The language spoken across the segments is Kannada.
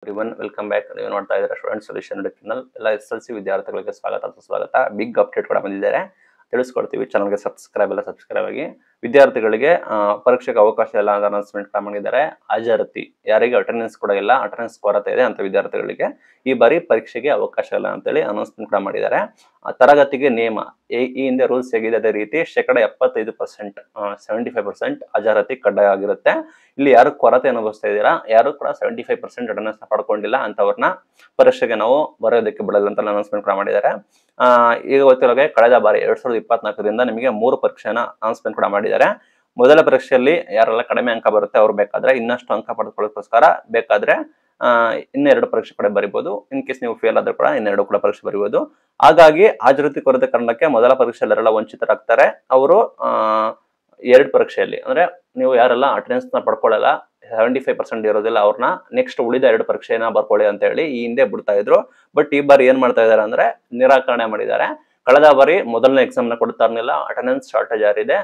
Everyone welcome back. ನೀವು ನೋಡ್ತಾ ಇದ್ದೀರಾ ಸ್ಟೂಡೆಂಟ್ ಸೊಲ್ಯೂಷನ್ ಚಾನಲ್. ಎಲ್ಲ SSLC ವಿದ್ಯಾರ್ಥಿಗಳಿಗೆ ಸ್ವಾಗತ. ಬಿಗ್ ಅಪ್ಡೇಟ್ ಕೂಡ ಬಂದಿದ್ದಾರೆ, ತಿಳಿಸ್ಕೊಡ್ತೀವಿ. ಚಾನಲ್ಗೆ ಸಬ್ಸ್ಕ್ರೈಬ್ ಆಗಿ. ವಿದ್ಯಾರ್ಥಿಗಳಿಗೆ ಪರೀಕ್ಷೆಗೆ ಅವಕಾಶ ಇಲ್ಲ ಅಂತ ಅನೌನ್ಸ್ಮೆಂಟ್ ಮಾಡಿದ್ದಾರೆ. ಹಾಜರಾತಿ ಯಾರಿಗೆ ಅಟೆಂಡೆನ್ಸ್ ಕೂಡ ಇಲ್ಲ, ಅಟೆಂಡೆನ್ಸ್ ಕೊರತೆ ಇದೆ ಅಂತ ವಿದ್ಯಾರ್ಥಿಗಳಿಗೆ ಈ ಬಾರಿ ಪರೀಕ್ಷೆಗೆ ಅವಕಾಶ ಇಲ್ಲ ಅಂತೇಳಿ ಅನೌನ್ಸ್ಮೆಂಟ್ ಕೂಡ ಮಾಡಿದ್ದಾರೆ. ತರಗತಿಗೆ ನಿಯಮ ಈ ಹಿಂದೆ ರೂಲ್ಸ್ ಹೇಗಿದೆ ಅದೇ ರೀತಿ 75%, 75% ಹಾಜರಾತಿ ಕಡ್ಡಾಯ ಆಗಿರುತ್ತೆ. ಇಲ್ಲಿ ಯಾರು ಕೊರತೆ ಅನುಭವಿಸ್ತಾ ಇದ್ದೀರಾ, ಯಾರು ಕೂಡ 75% ಅಟೆಂಡೆನ್ಸ್ ಪಡ್ಕೊಂಡಿಲ್ಲ ಅಂತವ್ರನ್ನ ಪರೀಕ್ಷೆಗೆ ನಾವು ಬರೆಯೋದಕ್ಕೆ ಬಿಡಲ್ಲ ಅಂತ ಅನೌನ್ಸ್ಮೆಂಟ್ ಕೂಡ ಮಾಡಿದ್ದಾರೆ. ಈಗ ಗೊತ್ತಿರೋಗೆ ಕಳೆದ ಬಾರಿ 2024ರಿಂದ ನಿಮಗೆ 3 ಪರೀಕ್ಷೆನ ಅನೌನ್ಸ್ಮೆಂಟ್ ಕೂಡ ಮಾಡಿದ್ದಾರೆ. ಮೊದಲ ಪರೀಕ್ಷೆಯಲ್ಲಿ ಯಾರೆಲ್ಲ ಕಡಿಮೆ ಅಂಕ ಬರುತ್ತೆ ಅವ್ರು ಬೇಕಾದ್ರೆ ಇನ್ನಷ್ಟು ಅಂಕ ಪಡೆದುಕೊಳ್ಳೋದಕ್ಕೋಸ್ಕರ ಬೇಕಾದ್ರೆ ಇನ್ನೆರಡು ಪರೀಕ್ಷೆ ಕೂಡ ಬರೀಬಹುದು. ಇನ್ ಕೇಸ್ ನೀವು ಫೇಲ್ ಆದ್ರೂ ಕೂಡ ಇನ್ನೆರಡು ಕೂಡ ಪರೀಕ್ಷೆ ಬರೀಬಹುದು. ಹಾಗಾಗಿ ಹಾಜರಾತಿ ಕೊರತೆ ಕಾರಣಕ್ಕೆ ಮೊದಲ ಪರೀಕ್ಷೆಯಲ್ಲೆಲ್ಲ ವಂಚಿತರಾಗ್ತಾರೆ. ಅವರು 2 ಪರೀಕ್ಷೆಯಲ್ಲಿ ಅಂದ್ರೆ ನೀವು ಯಾರೆಲ್ಲ ಅಟೆಂಡೆನ್ಸ್ ನ ಪಡ್ಕೊಳ್ಳಲ್ಲ, 75% ಇರೋದಿಲ್ಲ, ಅವ್ರನ್ನ ನೆಕ್ಸ್ಟ್ ಉಳಿದ 2 ಪರೀಕ್ಷೆನ ಬರ್ಕೊಳ್ಳಿ ಅಂತ ಹೇಳಿ ಈ ಹಿಂದೆ ಬಿಡ್ತಾ ಇದ್ರು. ಬಟ್ ಈ ಬಾರಿ ಏನ್ ಮಾಡ್ತಾ ಇದಾರೆ ಅಂದ್ರೆ ನಿರಾಕರಣೆ ಮಾಡಿದ್ದಾರೆ. ಕಳೆದ ಬಾರಿ ಮೊದಲನೇ ಎಕ್ಸಾಮ್ ನ ಕೊಡ್ತಾ ಇರಲಿಲ್ಲ, ಅಟೆಂಡೆನ್ಸ್ ಶಾರ್ಟೇಜ್ ಯಾರಿದೆ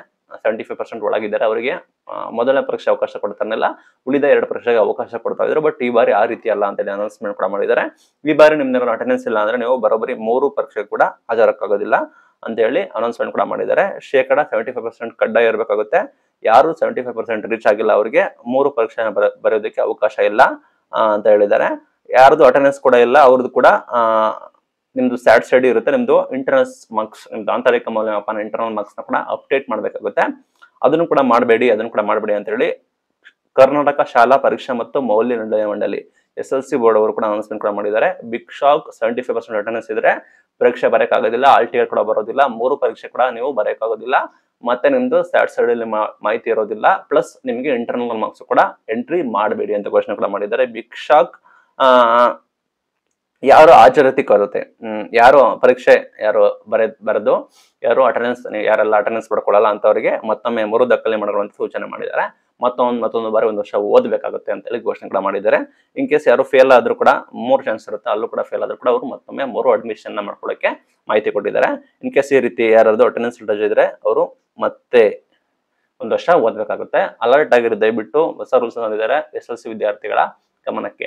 75% ಒಳಗಿದ್ದಾರೆ ಅವರಿಗೆ ಮೊದಲನೇ ಪರೀಕ್ಷೆ ಅವಕಾಶ ಕೊಡ್ತಾ ಇರಲಿಲ್ಲ, ಉಳಿದ 2 ಪರೀಕ್ಷೆಗೆ ಅವಕಾಶ ಕೊಡ್ತಾ ಇದ್ರು. ಬಟ್ ಈ ಬಾರಿ ಆ ರೀತಿ ಅಲ್ಲ ಅಂತ ಹೇಳಿ ಅನೌನ್ಸ್ಮೆಂಟ್ ಕೂಡ ಮಾಡಿದ್ದಾರೆ. ಈ ಬಾರಿ ನಿಮ್ದು ಅಟೆಂಡೆನ್ಸ್ ಇಲ್ಲ ಅಂದ್ರೆ ನೀವು ಬರೋಬ್ಬರಿ 3 ಪರೀಕ್ಷೆ ಕೂಡ ಹಾಜರಾಗೋದಿಲ್ಲ ಅಂತ ಹೇಳಿ ಅನೌನ್ಸ್ಮೆಂಟ್ ಕೂಡ ಮಾಡಿದ್ದಾರೆ. 75% ಕಡ್ಡಾಯ ಇರಬೇಕಾಗುತ್ತೆ. ಯಾರು 75% ರೀಚ್ ಆಗಿಲ್ಲ ಅವರಿಗೆ 3 ಪರೀಕ್ಷೆ ಬರೆಯೋದಕ್ಕೆ ಅವಕಾಶ ಇಲ್ಲ ಅಂತ ಹೇಳಿದ್ದಾರೆ. ಯಾರ್ದು ಅಟೆಂಡೆನ್ಸ್ ಕೂಡ ಇಲ್ಲ ಅವ್ರದ್ದು ಕೂಡ ನಿಮ್ದು ಸ್ಯಾಟ್ ಸ್ಟಡಿ ಇರುತ್ತೆ, ನಿಮ್ದು ಇಂಟರ್ನಲ್ ಮಾರ್ಕ್ಸ್, ನಿಮ್ದು ಆಂತರಿಕ ಮೌಲ್ಯಮಾಪನ ಇಂಟರ್ನಲ್ ಮಾರ್ಕ್ಸ್ ನ ಕೂಡ ಅಪ್ಡೇಟ್ ಮಾಡ್ಬೇಕಾಗುತ್ತೆ. ಅದನ್ನು ಕೂಡ ಮಾಡಬೇಡಿ ಅಂತ ಹೇಳಿ ಕರ್ನಾಟಕ ಶಾಲಾ ಪರೀಕ್ಷಾ ಮತ್ತು ಮೌಲ್ಯ ನಿರ್ಣಯ ಮಂಡಳಿ SSLC ಬೋರ್ಡ್ ಅವರು ಕೂಡ ಅನೌನ್ಸ್ಮೆಂಟ್ ಕೂಡ ಮಾಡಿದ್ದಾರೆ. ಬಿಗ್ ಶಾಕ್, 75% ಅಟೆಂಡೆನ್ಸ್ ಇದ್ರೆ ಪರೀಕ್ಷೆ ಬರೆಯಕ್ಕಾಗೋದಿಲ್ಲ, ಆಲ್ ಟಿಕೆಟ್ ಕೂಡ ಬರೋದಿಲ್ಲ, 3 ಪರೀಕ್ಷೆ ಕೂಡ ನೀವು ಬರೆಯಕ್ಕಾಗೋದಿಲ್ಲ, ಮತ್ತೆ ನಿಮ್ದು ಸ್ಯಾಟ್ ಸ್ಟಡಿಯಲ್ಲಿ ಮಾಹಿತಿ ಇರೋದಿಲ್ಲ, ಪ್ಲಸ್ ನಿಮಗೆ ಇಂಟರ್ನಲ್ ಮಾರ್ಕ್ಸ್ ಕೂಡ ಎಂಟ್ರಿ ಮಾಡಬೇಡಿ ಅಂತ ಘೋಷಣೆ ಕೂಡ ಮಾಡಿದ್ದಾರೆ. Big shock. ಯಾರು ಹಾಜರಾತಿ ಕೊರತೆ, ಯಾರು ಪರೀಕ್ಷೆ ಬರೆದು ಯಾರು ಯಾರೆಲ್ಲ ಅಟೆಂಡೆನ್ಸ್ ಪಡ್ಕೊಳ್ಳಲ್ಲ ಅಂತವರಿಗೆ ಮತ್ತೊಮ್ಮೆ 3 ದಾಖಲೆ ಮಾಡುವಂತ ಸೂಚನೆ ಮಾಡಿದ್ದಾರೆ. ಮತ್ತೊಂದು ಬಾರಿ 1 ವರ್ಷ ಓದಬೇಕಾಗುತ್ತೆ ಅಂತ ಹೇಳಿ ಘೋಷಣೆ ಕೂಡ ಮಾಡಿದ್ದಾರೆ. ಇನ್ ಕೇಸ್ ಯಾರು ಫೇಲ್ ಆದ್ರೂ ಕೂಡ 3 ಚಾನ್ಸ್ ಇರುತ್ತೆ, ಅಲ್ಲೂ ಕೂಡ ಫೇಲ್ ಆದ್ರೂ ಕೂಡ ಅವರು ಮತ್ತೊಮ್ಮೆ 3 ಅಡ್ಮಿಷನ್ ಮಾಡ್ಕೊಳ್ಳೋಕೆ ಮಾಹಿತಿ ಕೊಟ್ಟಿದ್ದಾರೆ. ಇನ್ ಕೇಸ್ ಈ ರೀತಿ ಯಾರಾದ್ರೂ ಅಟೆಂಡೆನ್ಸ್ ಶಾರ್ಟೇಜ್ ಇದ್ರೆ ಅವರು ಮತ್ತೆ 1 ವರ್ಷ ಓದಬೇಕಾಗುತ್ತೆ. ಅಲರ್ಟ್ ಆಗಿರೋ ದಯವಿಟ್ಟು ಹೊಸ ರೂಲ್ಸ್ ತಂದಿದ್ದಾರೆ SSLC ವಿದ್ಯಾರ್ಥಿಗಳ ಗಮನಕ್ಕೆ.